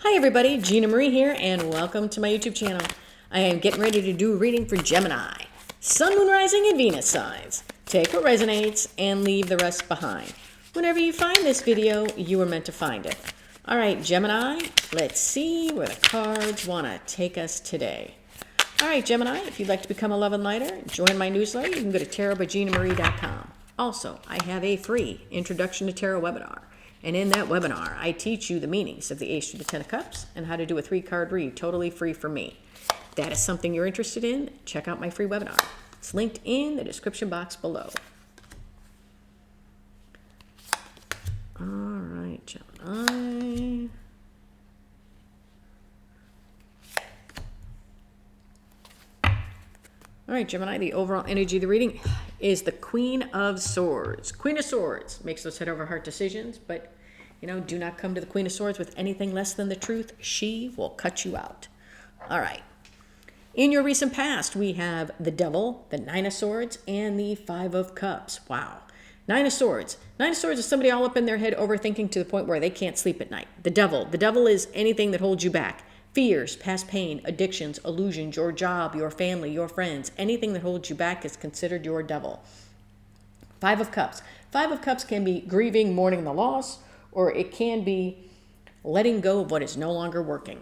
Hi everybody, Gina Marie here, and welcome to my YouTube channel. I am getting ready to do a reading for Gemini. Sun, Moon, Rising, and Venus signs. Take what resonates and leave the rest behind. Whenever you find this video, you were meant to find it. All right, Gemini, let's see where the cards want to take us today. All right, Gemini, if you'd like to become a love and lighter, join my newsletter. You can go to tarotbyginamarie.com. Also, I have a free Introduction to Tarot webinar. And in that webinar, I teach you the meanings of the Ace through the Ten of Cups and how to do a 3-card read totally free from me. If that is something you're interested in, check out my free webinar. It's linked in the description box below. All right, Gemini. All right, Gemini, the overall energy of the reading is the Queen of Swords. Queen of Swords makes those head over heart decisions, but, do not come to the Queen of Swords with anything less than the truth. She will cut you out. All right. In your recent past, we have the Devil, the Nine of Swords, and the Five of Cups. Wow. Nine of Swords. Nine of Swords is somebody all up in their head overthinking to the point where they can't sleep at night. The Devil. The Devil is anything that holds you back. Fears, past pain, addictions, illusions, your job, your family, your friends. Anything that holds you back is considered your devil. Five of Cups. Five of Cups can be grieving, mourning the loss, or it can be letting go of what is no longer working.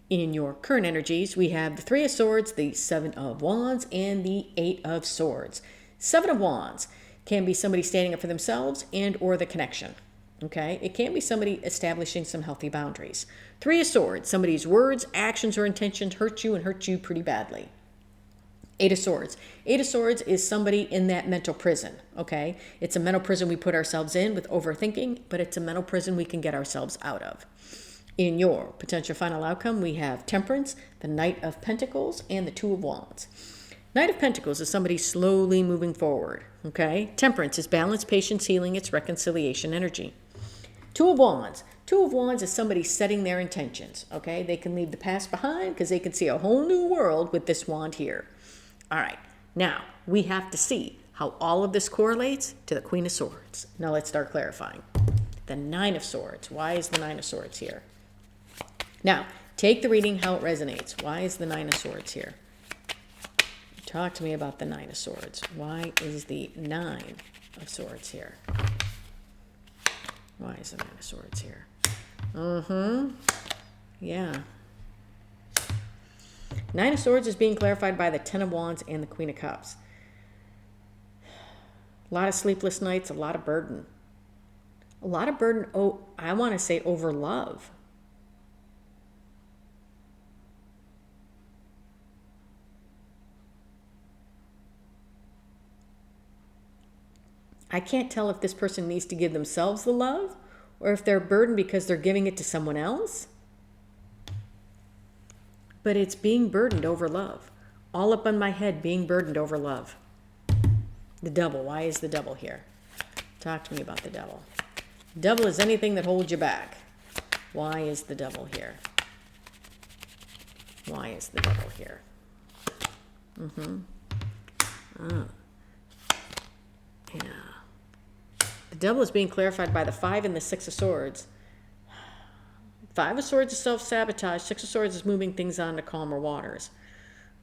In your current energies, we have the Three of Swords, the Seven of Wands, and the Eight of Swords. Seven of Wands can be somebody standing up for themselves and or the connection. Okay, it can be somebody establishing some healthy boundaries. Three of Swords, somebody's words, actions, or intentions hurt you and hurt you pretty badly. Eight of Swords. Eight of Swords is somebody in that mental prison, okay? It's a mental prison we put ourselves in with overthinking, but it's a mental prison we can get ourselves out of. In your potential final outcome, we have Temperance, the Knight of Pentacles, and the Two of Wands. Knight of Pentacles is somebody slowly moving forward, okay? Temperance is balance, patience, healing, it's reconciliation energy. Two of Wands. Two of Wands is somebody setting their intentions, okay? They can leave the past behind because they can see a whole new world with this wand here. All right, now we have to see how all of this correlates to the Queen of Swords. Now let's start clarifying. The Nine of Swords. Why is the Nine of Swords here? Now, take the reading how it resonates. Why is the Nine of Swords here? Talk to me about the Nine of Swords. Why is the Nine of Swords here? Why is the Nine of Swords here? Yeah. Nine of Swords is being clarified by the Ten of Wands and the Queen of Cups. A lot of sleepless nights, a lot of burden. A lot of burden, I want to say over love. I can't tell if this person needs to give themselves the love or if they're burdened because they're giving it to someone else. But it's being burdened over love. All up on my head, being burdened over love. The Devil. Why is the Devil here? Talk to me about the Devil. Devil is anything that holds you back. Why is the Devil here? Why is the Devil here? Yeah. The Devil is being clarified by the Five and the Six of Swords. Five of Swords is self-sabotage. Six of Swords is moving things on to calmer waters.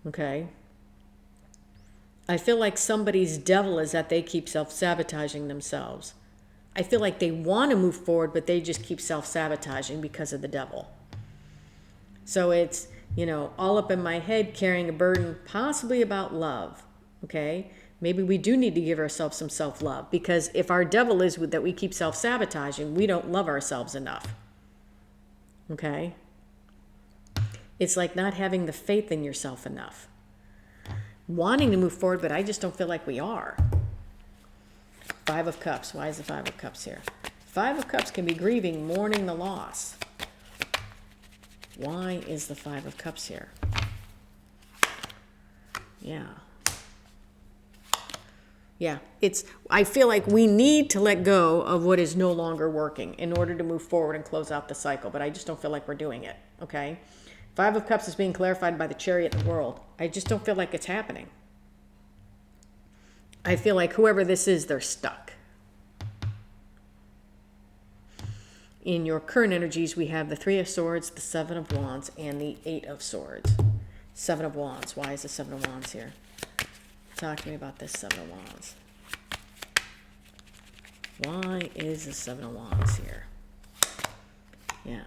Okay? I feel like somebody's devil is that they keep self-sabotaging themselves. I feel like they want to move forward, but they just keep self-sabotaging because of the Devil. So it's, all up in my head carrying a burden possibly about love. Okay? Maybe we do need to give ourselves some self-love because if our devil is that we keep self-sabotaging, we don't love ourselves enough. Okay? It's like not having the faith in yourself enough. Wanting to move forward, but I just don't feel like we are. Five of Cups. Why is the Five of Cups here? Five of Cups can be grieving, mourning the loss. Why is the Five of Cups here? Yeah. Yeah, I feel like we need to let go of what is no longer working in order to move forward and close out the cycle, but I just don't feel like we're doing it, okay? Five of Cups is being clarified by the Chariot in the World. I just don't feel like it's happening. I feel like whoever this is, they're stuck. In your current energies, we have the Three of Swords, the Seven of Wands, and the Eight of Swords. Seven of Wands. Why is the Seven of Wands here? Talk to me about this Seven of Wands. Why is the Seven of Wands here? Yeah.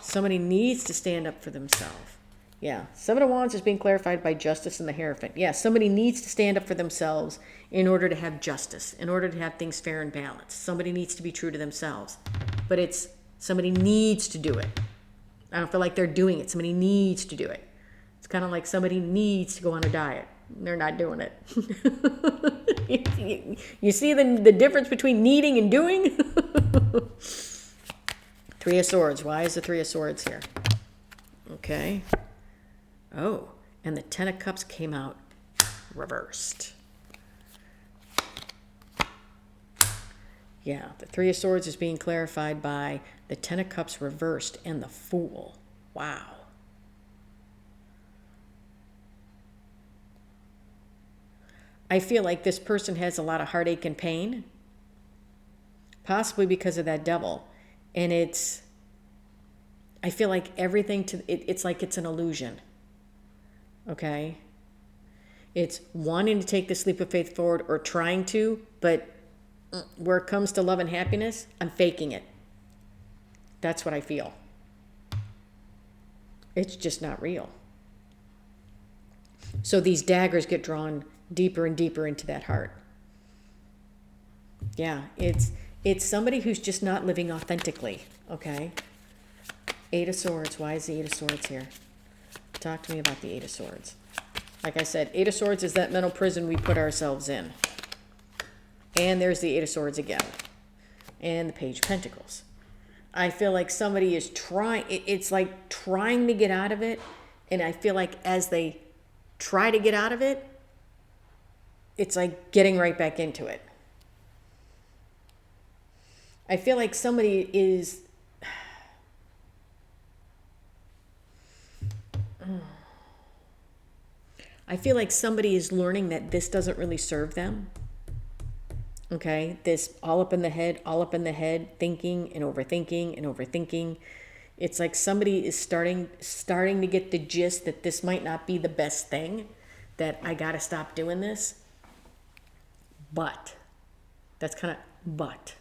Somebody needs to stand up for themselves. Yeah. Seven of Wands is being clarified by Justice and the Hierophant. Yeah, somebody needs to stand up for themselves in order to have justice, in order to have things fair and balanced. Somebody needs to be true to themselves. But it's somebody needs to do it. I don't feel like they're doing it. Somebody needs to do it. It's kind of like somebody needs to go on a diet. They're not doing it. You see the difference between needing and doing? Three of Swords. Why is the Three of Swords here? Okay. Oh, and the Ten of Cups came out reversed. Yeah, the Three of Swords is being clarified by the Ten of Cups reversed and the Fool. Wow. I feel like this person has a lot of heartache and pain, possibly because of that Devil. And I feel like everything it's like it's an illusion. Okay? It's wanting to take this leap of faith forward or trying to, but where it comes to love and happiness, I'm faking it. That's what I feel. It's just not real. So these daggers get drawn deeper and deeper into that heart. Yeah, it's somebody who's just not living authentically, okay? Eight of Swords. Why is the Eight of Swords here? Talk to me about the Eight of Swords. Like I said, Eight of Swords is that mental prison we put ourselves in. And there's the Eight of Swords again. And the Page of Pentacles. I feel like somebody is trying, it's like trying to get out of it. And I feel like as they try to get out of it, it's like getting right back into it. I feel like somebody is... I feel like somebody is learning that this doesn't really serve them. Okay? This all up in the head, thinking and overthinking. It's like somebody is starting to get the gist that this might not be the best thing, that I got to stop doing this. But, that's kind of, but.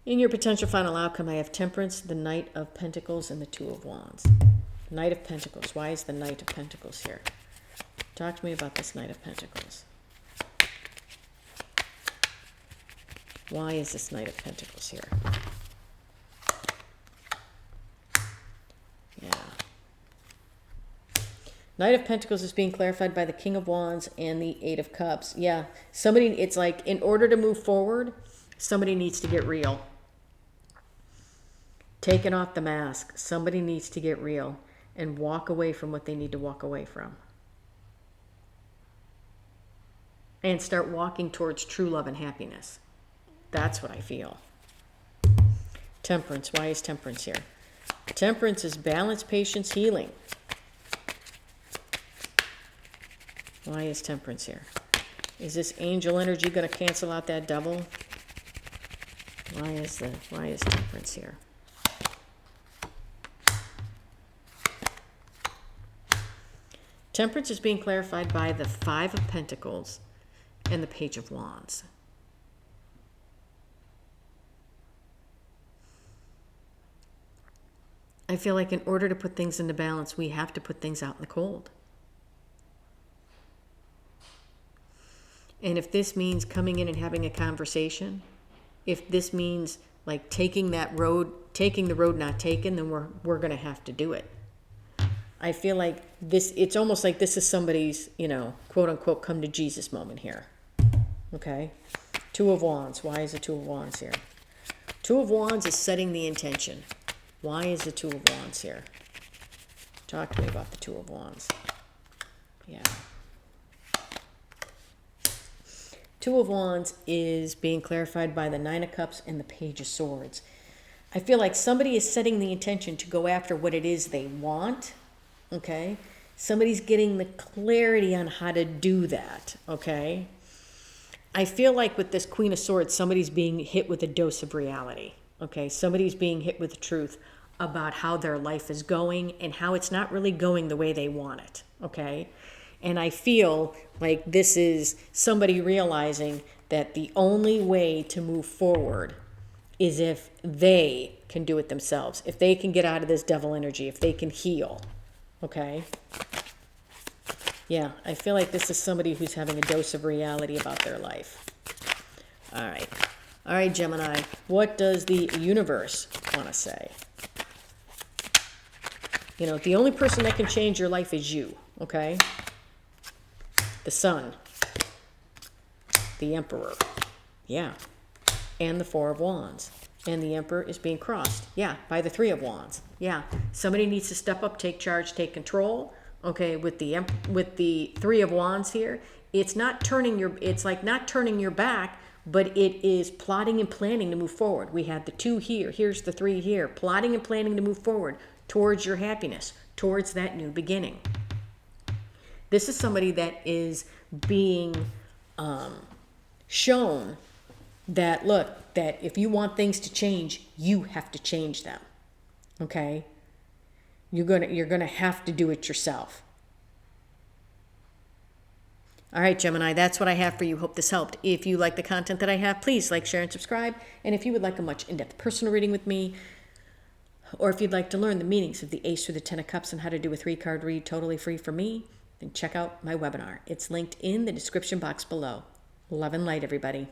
In your potential final outcome, I have Temperance, the Knight of Pentacles, and the Two of Wands. Knight of Pentacles. Why is the Knight of Pentacles here? Talk to me about this Knight of Pentacles. Why is this Knight of Pentacles here? Yeah. Knight of Pentacles is being clarified by the King of Wands and the Eight of Cups. Yeah. Somebody, it's like in order to move forward, somebody needs to get real. Taking off the mask. Somebody needs to get real and walk away from what they need to walk away from. And start walking towards true love and happiness. That's what I feel. Temperance. Why is Temperance here? Temperance is balance, patience, healing. Why is Temperance here? Is this angel energy going to cancel out that Devil? Why is Temperance here? Temperance is being clarified by the Five of Pentacles and the Page of Wands. I feel like in order to put things into balance, we have to put things out in the cold. And if this means coming in and having a conversation, if this means like taking the road not taken, then we're going to have to do it. I feel like this, it's almost like this is somebody's, quote unquote, come to Jesus moment here. Okay? Two of Wands. Why is the Two of Wands here? Two of Wands is setting the intention. Why is the Two of Wands here? Talk to me about the Two of Wands. Yeah. Two of Wands is being clarified by the Nine of Cups and the Page of Swords. I feel like somebody is setting the intention to go after what it is they want. Okay? Somebody's getting the clarity on how to do that. Okay? I feel like with this Queen of Swords, somebody's being hit with a dose of reality. Okay, somebody's being hit with the truth about how their life is going and how it's not really going the way they want it. Okay, and I feel like this is somebody realizing that the only way to move forward is if they can do it themselves, if they can get out of this devil energy, if they can heal. Okay. Yeah, I feel like this is somebody who's having a dose of reality about their life. All right. All right, Gemini, what does the universe want to say? You know, the only person that can change your life is you, okay? The Sun, the Emperor, yeah, and the Four of Wands. And the Emperor is being crossed, yeah, by the Three of Wands. Yeah, somebody needs to step up, take charge, take control. Okay, with the Three of Wands here, it's like not turning your back, but it is plotting and planning to move forward. We had the 2 here, here's the 3 here, plotting and planning to move forward towards your happiness, towards that new beginning. This is somebody that is being shown that, look, that if you want things to change, you have to change them. Okay? You're gonna have to do it yourself. All right, Gemini, that's what I have for you. Hope this helped. If you like the content that I have, please like, share, and subscribe. And if you would like a much in-depth personal reading with me, or if you'd like to learn the meanings of the Ace through the Ten of Cups and how to do a 3-card read totally free from me, then check out my webinar. It's linked in the description box below. Love and light, everybody.